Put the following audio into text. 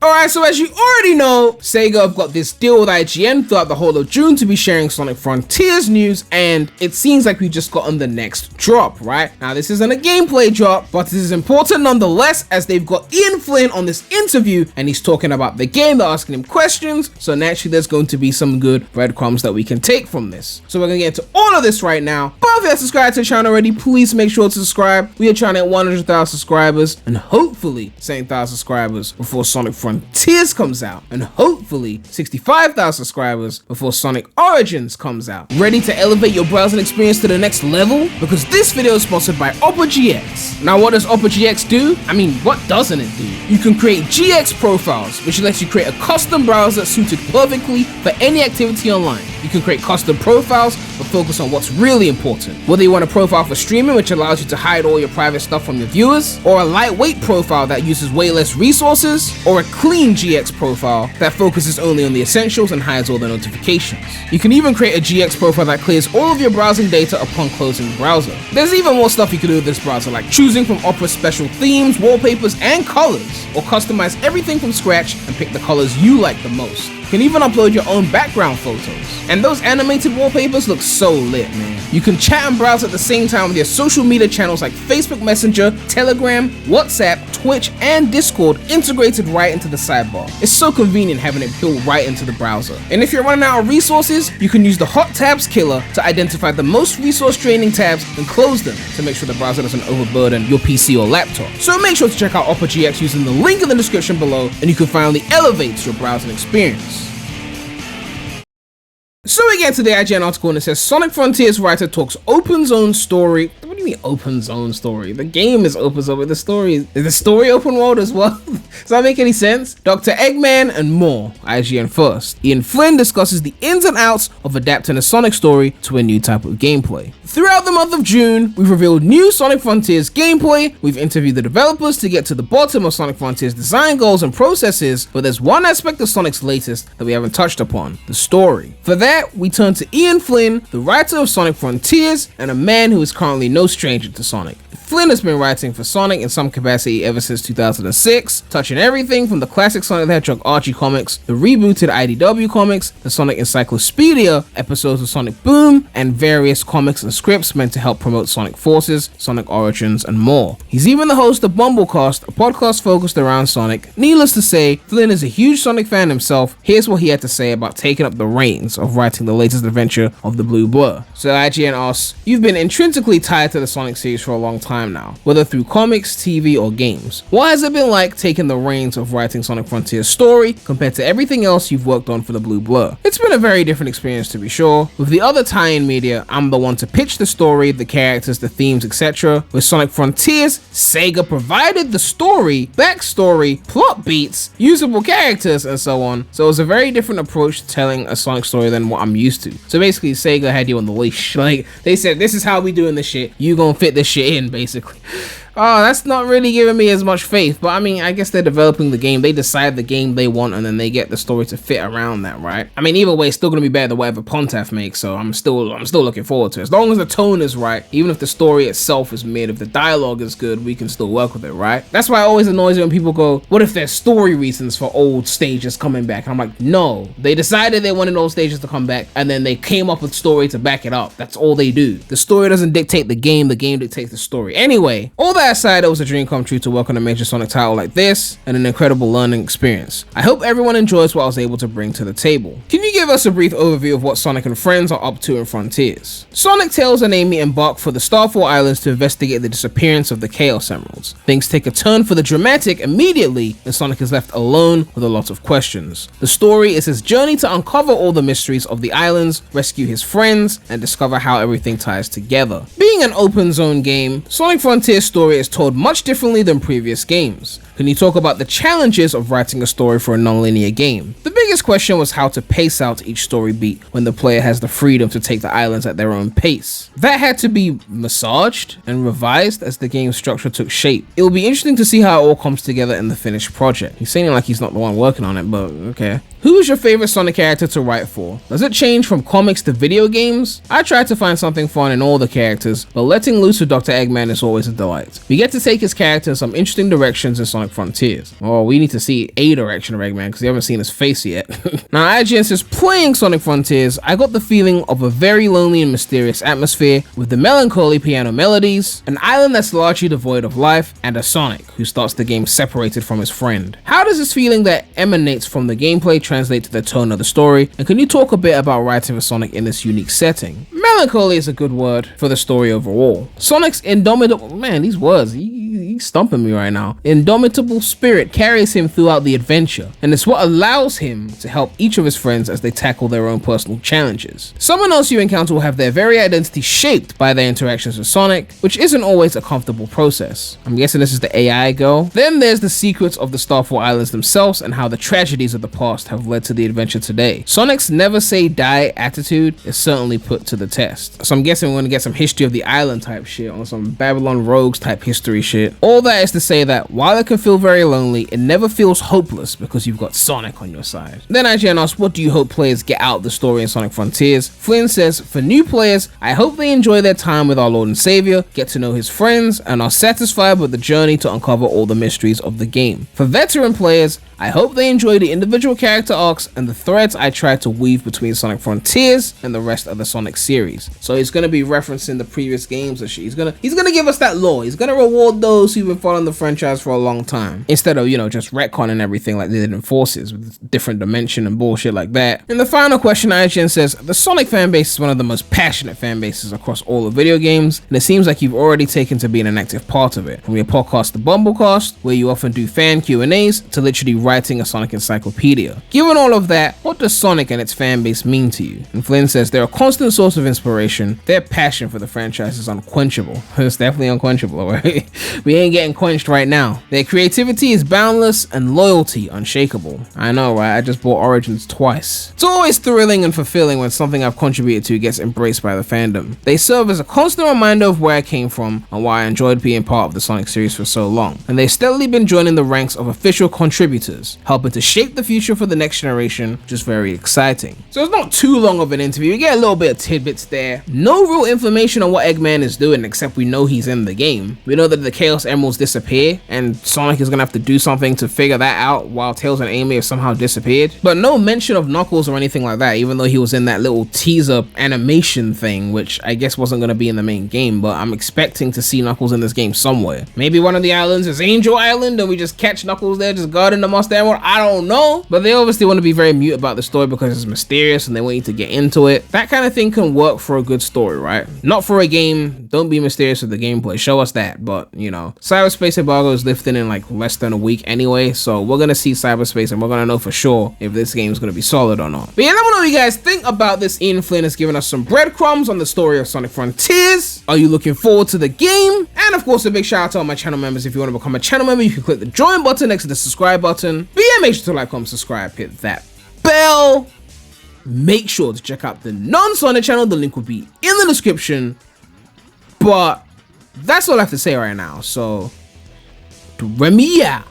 Alright, so as you already know, Sega have got this deal with IGN throughout the whole of June to be sharing Sonic Frontiers news, and it seems like we just gotten the next drop, right? Now this isn't a gameplay drop, but this is important nonetheless, as they've got Ian Flynn on this interview and he's talking about the game, they're asking him questions, so naturally there's going to be some good breadcrumbs that we can take from this. So we're gonna get into all of this right now, but if you haven't subscribed to the channel already, please make sure to subscribe. We are trying to hit 100,000 subscribers and hopefully 7,000 subscribers before Sonic Frontiers comes out, and hopefully 65,000 subscribers before Sonic Origins comes out. Ready to elevate your browsing experience to the next level? Because this video is sponsored by Opera GX. Now what does Opera GX do? I mean, what doesn't it do? You can create GX profiles, which lets you create a custom browser suited perfectly for any activity online. You can create custom profiles but focus on what's really important. Whether you want a profile for streaming, which allows you to hide all your private stuff from your viewers, or a lightweight profile that uses way less resources, or a clean GX profile that focuses only on the essentials and hides all the notifications. You can even create a GX profile that clears all of your browsing data upon closing the browser. There's even more stuff you can do with this browser, like choosing from Opera's special themes, wallpapers, and colors, or customize everything from scratch and pick the colors you like the most. You can even upload your own background photos. And those animated wallpapers look so lit, man. You can chat and browse at the same time with your social media channels like Facebook Messenger, Telegram, WhatsApp, Twitch, and Discord integrated right into the sidebar. It's so convenient having it built right into the browser. And if you're running out of resources, you can use the Hot Tabs killer to identify the most resource draining tabs and close them to make sure the browser doesn't overburden your PC or laptop. So make sure to check out Opera GX using the link in the description below, and you can finally elevate your browsing experience. So we get to the IGN article and it says Sonic Frontiers writer talks open zone story. What do you mean open zone story? The game is open zone, but is the story open world as well? Does that make any sense? Dr. Eggman and more. IGN first. Ian Flynn discusses the ins and outs of adapting a Sonic story to a new type of gameplay. Throughout the month of June, we've revealed new Sonic Frontiers gameplay, we've interviewed the developers to get to the bottom of Sonic Frontiers design goals and processes, but there's one aspect of Sonic's latest that we haven't touched upon, the story. For that, we turn to Ian Flynn, the writer of Sonic Frontiers, and a man who is currently no stranger to Sonic. Flynn has been writing for Sonic in some capacity ever since 2006, touching everything from the classic Sonic the Hedgehog Archie comics, the rebooted IDW comics, the Sonic Encyclopedia, episodes of Sonic Boom, and various comics and scripts meant to help promote Sonic Forces, Sonic Origins, and more. He's even the host of Bumblecast, a podcast focused around Sonic. Needless to say, Flynn is a huge Sonic fan himself. Here's what he had to say about taking up the reins of writing the latest adventure of the Blue Blur. So IGN asks, you've been intrinsically tied to the Sonic series for a long time now, whether through comics, TV, or games. What has it been like taking the reins of writing Sonic Frontiers' story compared to everything else you've worked on for the Blue Blur? It's been a very different experience to be sure. With the other tie-in media, I'm the one to pitch the story, the characters, the themes, etc. With Sonic Frontiers, Sega provided the story, backstory, plot beats, usable characters, and so on. So it was a very different approach to telling a Sonic story than what I'm used to. So basically, Sega had you on the leash. Like, they said, this is how we doing this shit. You gonna fit this shit in, basically. Oh, that's not really giving me as much faith, but I mean, I guess they're developing the game. They decide the game they want, and then they get the story to fit around that, right? I mean, either way, it's still gonna be better than whatever Pontaff makes, so I'm still looking forward to it. As long as the tone is right, even if the story itself is mid, if the dialogue is good, we can still work with it, right? That's why it always annoys me when people go, what if there's story reasons for old stages coming back? And I'm like, no. They decided they wanted old stages to come back, and then they came up with story to back it up. That's all they do. The story doesn't dictate the game dictates the story. Anyway, all that aside, it was a dream come true to work on a major Sonic title like this, and an incredible learning experience. I hope everyone enjoys what I was able to bring to the table. Can you give us a brief overview of what Sonic and friends are up to in Frontiers? Sonic, Tails, and Amy embark for the Starfall Islands to investigate the disappearance of the Chaos Emeralds. Things take a turn for the dramatic immediately, and Sonic is left alone with a lot of questions. The story is his journey to uncover all the mysteries of the islands, rescue his friends, and discover how everything ties together. Being an open zone game, Sonic Frontiers' story is told much differently than previous games. Can you talk about the challenges of writing a story for a non-linear game? The biggest question was how to pace out each story beat when the player has the freedom to take the islands at their own pace. That had to be massaged and revised as the game's structure took shape. It will be interesting to see how it all comes together in the finished project. He's saying it like he's not the one working on it, but okay. Who is your favorite Sonic character to write for? Does it change from comics to video games? I tried to find something fun in all the characters, but letting loose with Dr. Eggman is always a delight. We get to take his character in some interesting directions in Sonic Sonic Frontiers. Oh, we need to see a direction of Eggman because we haven't seen his face yet. Now, IGN says, playing Sonic Frontiers, I got the feeling of a very lonely and mysterious atmosphere with the melancholy piano melodies, an island that's largely devoid of life, and a Sonic who starts the game separated from his friend. How does this feeling that emanates from the gameplay translate to the tone of the story? And can you talk a bit about writing for Sonic in this unique setting? Melancholy is a good word for the story overall. Sonic's indomitable, man, these words, he's stumping me right now. Indomitable spirit carries him throughout the adventure, and it's what allows him to help each of his friends as they tackle their own personal challenges. Someone else you encounter will have their very identity shaped by their interactions with Sonic, which isn't always a comfortable process. I'm guessing this is the AI girl. Then there's the secrets of the Starfall Islands themselves and how the tragedies of the past have led to the adventure today. Sonic's never say die attitude is certainly put to the test. So I'm guessing we're gonna get some history of the island type shit on some Babylon Rogues type history shit. All that is to say that while it can feel very lonely, it never feels hopeless because you've got Sonic on your side. Then IGN asks, what do you hope players get out of the story in Sonic Frontiers? Flynn says, for new players, I hope they enjoy their time with our Lord and Savior, get to know his friends, and are satisfied with the journey to uncover all the mysteries of the game. For veteran players, I hope they enjoy the individual character arcs and the threads I tried to weave between Sonic Frontiers and the rest of the Sonic series. So he's gonna be referencing the previous games and shit. He's gonna give us that lore. He's gonna reward those who've been following the franchise for a long time, instead of, you know, just retconning everything like they did in Forces with different dimension and bullshit like that. And the final question, IGN says, the Sonic fanbase is one of the most passionate fan bases across all the video games, and it seems like you've already taken to being an active part of it. From your podcast, The Bumblecast, where you often do fan Q&As, to literally writing a Sonic encyclopedia. Given all of that, what does Sonic and its fan base mean to you? And Flynn says, they're a constant source of inspiration. Their passion for the franchise is unquenchable. It's definitely unquenchable, right? We ain't getting quenched right now. Their creativity is boundless and loyalty unshakable. I know, right? I just bought Origins twice. It's always thrilling and fulfilling when something I've contributed to gets embraced by the fandom. They serve as a constant reminder of where I came from and why I enjoyed being part of the Sonic series for so long. And they've steadily been joining the ranks of official contributors, helping to shape the future for the next generation, which is very exciting. So it's not too long of an interview. We get a little bit of tidbits there. No real information on what Eggman is doing, except we know he's in the game. We know that the Chaos Emeralds disappear, and Sonic is gonna have to do something to figure that out while Tails and Amy have somehow disappeared. But no mention of Knuckles or anything like that, even though he was in that little teaser animation thing, which I guess wasn't gonna be in the main game, but I'm expecting to see Knuckles in this game somewhere. Maybe one of the islands is Angel Island, and we just catch Knuckles there, just guarding the Monster Emerald. I don't know, but they obviously want to be very mute about the story because it's mysterious and they want you to get into it. That kind of thing can work for a good story, right? Not for a game. Don't be mysterious with the gameplay. Show us that. But, you know, cyberspace embargo is lifting in like less than a week anyway, so we're gonna see cyberspace and we're gonna know for sure if this game is gonna be solid or not. But yeah, let me know what you guys think about this. Ian Flynn has given us some breadcrumbs on the story of Sonic Frontiers. Are you looking forward to the game? And of course, a big shout out to all my channel members. If you want to become a channel member, you can click the join button next to the subscribe button. But yeah, make sure to like, comment, subscribe, hit that bell. Make sure to check out the non-Sonic channel. The link will be in the description. But that's all I have to say right now. So, Premy out.